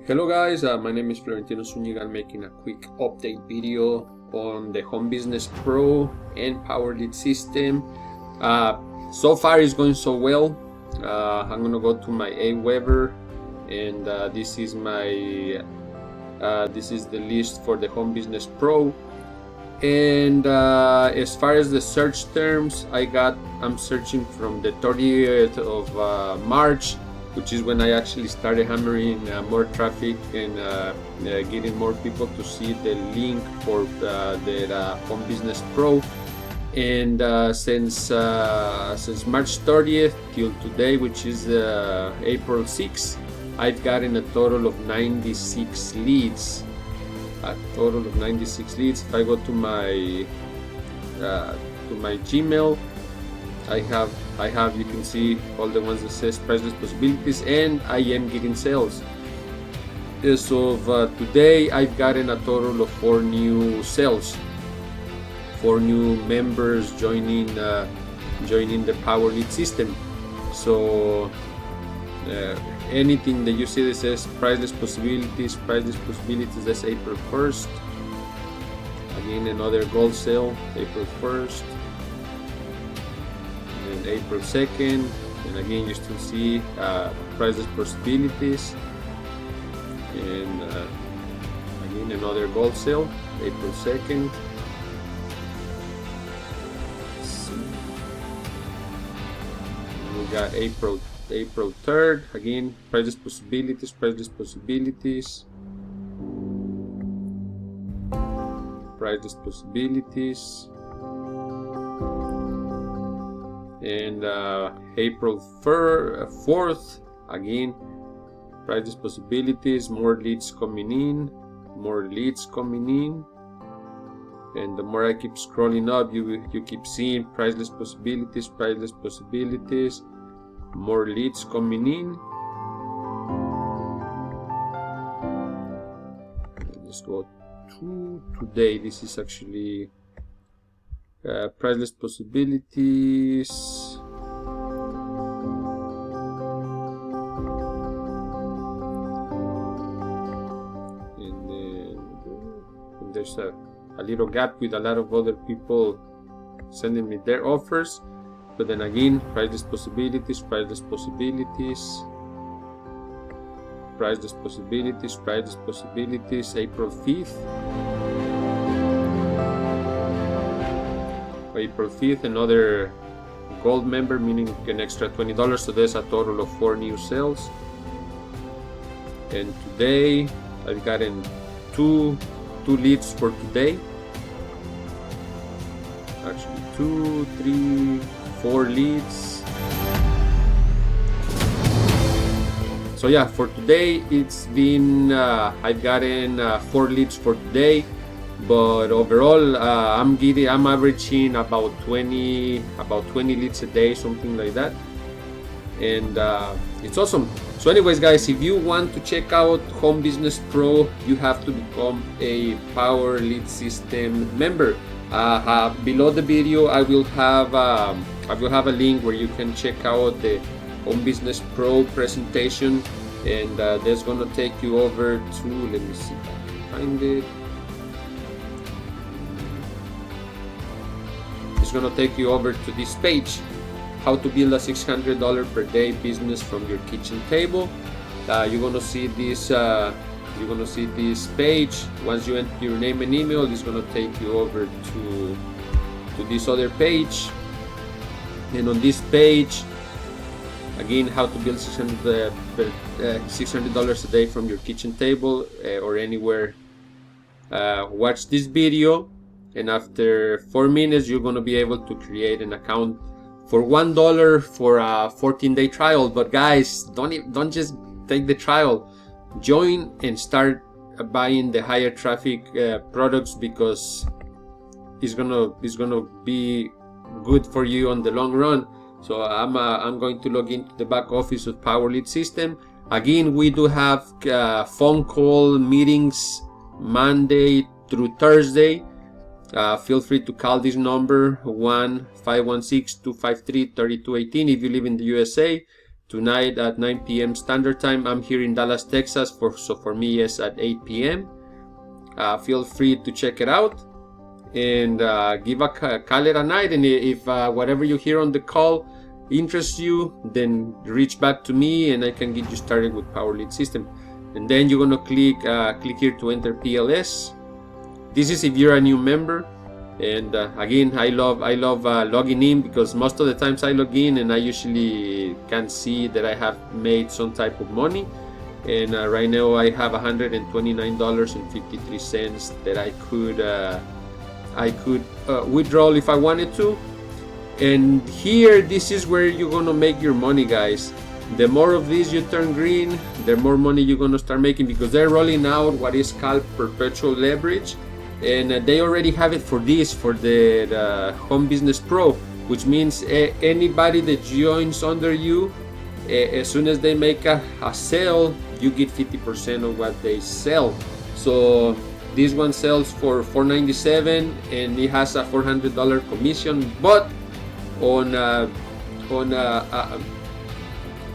Hello guys, my name is Florentino Zuniga. I'm making a quick update video on the Home Business Pro and Power Lead system. So far it's going so well. I'm gonna go to my AWEBER, and this is the list for the Home Business Pro. And as far as the search terms, I'm searching from the 30th of March, which is when I actually started hammering more traffic and getting more people to see the link for the Home Business Pro. And since March 30th till today, which is April 6th, I've gotten a total of 96 leads. If I go to my Gmail, I have, you can see all the ones that says priceless possibilities, and I am getting sales. As of today, I've gotten a total of 4 new sales, 4 new members joining the Power Lead system. So anything that you see that says priceless possibilities, that's April 1st. Again, another gold sale, April 1st. And April 2nd, and again you still see priceless possibilities, and again another gold sale, April 2nd. We got April 3rd, again priceless possibilities, and April 4th, again priceless possibilities, more leads coming in, and the more I keep scrolling up, you keep seeing priceless possibilities, more leads coming in. Let's go to today. This is actually priceless possibilities, and then there's a little gap with a lot of other people sending me their offers. But then again, priceless possibilities, April 5th, another gold member, meaning an extra $20, so there's a total of 4 new sales. And today I've gotten two leads for today, actually 2, 3, 4 leads. So yeah, for today it's been I've gotten 4 leads for today. But overall, I'm averaging about 20 leads a day, something like that, and it's awesome. So anyways guys, if you want to check out Home Business Pro, you have to become a Power Lead system member. Below the video I will have a link where you can check out the Home Business Pro presentation, and that's gonna take you over to, let me see if I can find it. It's going to take you over to this page, how to build a $600 per day business from your kitchen table. You're going to see this page. Once you enter your name and email, it's going to take you over to this other page. And on this page, again, how to build $600 a day from your kitchen table or anywhere. Watch this video, and after 4 minutes you're going to be able to create an account for $1 for a 14-day trial. But guys, don't just take the trial, join and start buying the higher traffic products, because it's gonna be good for you on the long run. So I'm going to log into the back office of Power Lead system. Again, we do have phone call meetings Monday through Thursday. Feel free to call this number 1-516-253-3218 if you live in the USA. tonight at 9 p.m. Standard Time. I'm here in Dallas, Texas, so for me it's at 8 p.m. Feel free to check it out and give a call it a night. And if whatever you hear on the call interests you, then reach back to me and I can get you started with Power Lead System. And then you're gonna click here to enter PLS. This is if you're a new member. And again, I love logging in, because most of the times I log in and I usually can see that I have made some type of money. And right now I have $129.53 that I could withdraw if I wanted to. And here, this is where you're gonna make your money, guys. The more of these you turn green, the more money you're gonna start making, because they're rolling out what is called perpetual leverage. And they already have it for the Home Business Pro, which means anybody that joins under you, as soon as they make a sale, you get 50% of what they sell. So this one sells for $497 and it has a $400 commission, but on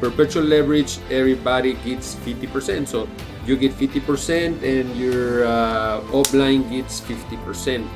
perpetual leverage, everybody gets 50%. So you get 50% and your upline gets 50%.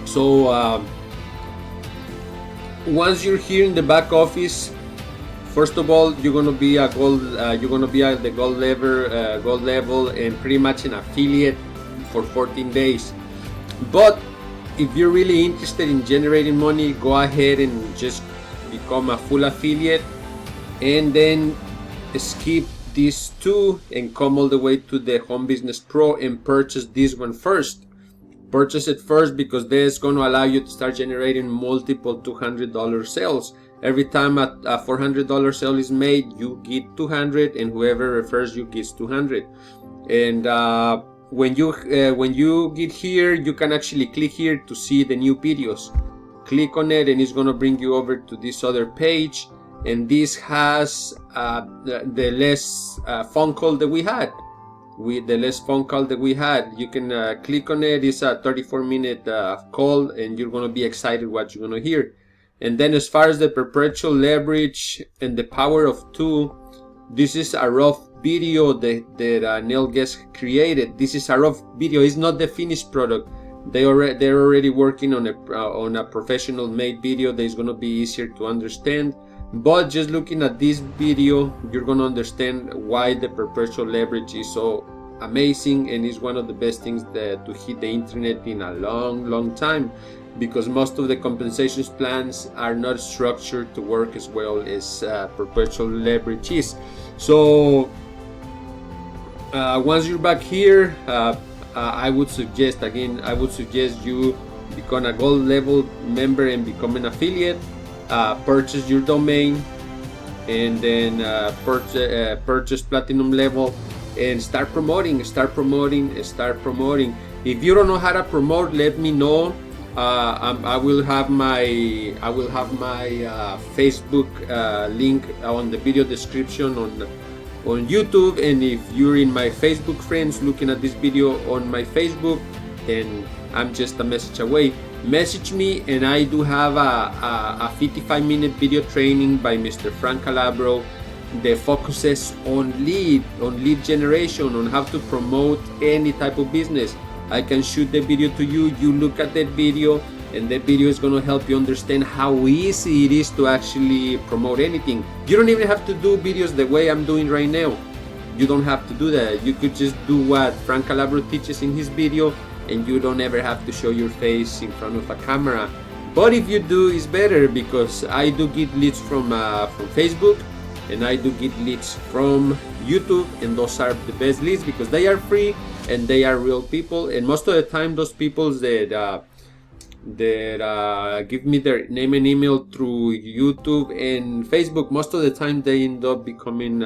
So once you're here in the back office, first of all, you're gonna be a gold. You're gonna be at the gold level, and pretty much an affiliate for 14 days. But if you're really interested in generating money, go ahead and just become a full affiliate, and then skip these two and come all the way to the Home Business Pro and purchase this one first. Purchase it first, because that's going to allow you to start generating multiple $200 sales. Every time a $400 sale is made, you get 200, and whoever refers you gets 200. And when you get here, you can actually click here to see the new videos. Click on it and it's going to bring you over to this other page, and this has the less phone call that we had. You can click on it. It's a 34-minute call, and you're going to be excited what you're going to hear. And then as far as the perpetual leverage and the power of two, this is a rough video that Neil Guest created. This is a rough video. It's not the finished product. They're already working on a professional made video that is going to be easier to understand. But just looking at this video, you're going to understand why the perpetual leverage is so amazing, and is one of the best things to hit the internet in a long time, because most of the compensation plans are not structured to work as well as perpetual leverage is. So once you're back here, I would suggest you become a gold level member and become an affiliate. Purchase your domain, and then purchase platinum level and start promoting. If you don't know how to promote, let me know. I will have my Facebook link on the video description on YouTube, and if you're in my Facebook friends looking at this video on my Facebook, then I'm just a message away. Message me, and I do have a 55-minute video training by Mr. Frank Calabro that focuses on lead generation, on how to promote any type of business. I can shoot the video to you, you look at that video, and that video is going to help you understand how easy it is to actually promote anything. You don't even have to do videos the way I'm doing right now. You don't have to do that. You could just do what Frank Calabro teaches in his video, and you don't ever have to show your face in front of a camera. But if you do, it's better, because I do get leads from Facebook, and I do get leads from YouTube, and those are the best leads because they are free and they are real people. And most of the time, those people that give me their name and email through YouTube and Facebook, most of the time they end up becoming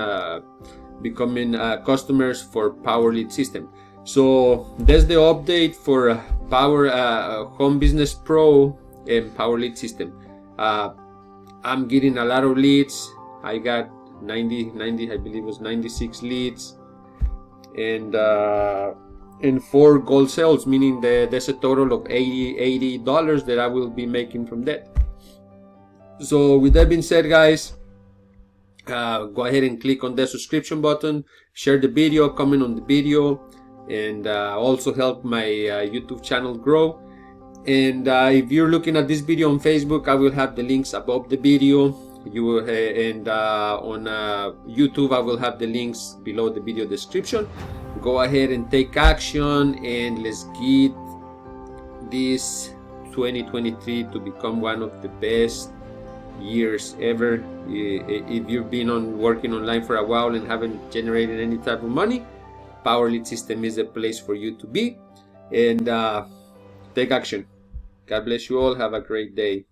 customers for Power Lead System. So that's the update for Home Business Pro and Power Lead System. I'm getting a lot of leads. I got 90, I believe it was 96 leads, and and 4 gold sales, meaning there's a total of $80 that I will be making from that. So with that being said, guys, go ahead and click on the subscription button, share the video, comment on the video, and also help my YouTube channel grow. And if you're looking at this video on Facebook, I will have the links above the video. You will, and on YouTube, I will have the links below the video description. Go ahead and take action, and let's get this 2023 to become one of the best years ever. If you've been working online for a while and haven't generated any type of money, Power Lead System is the place for you to be. And take action. God bless you all. Have a great day.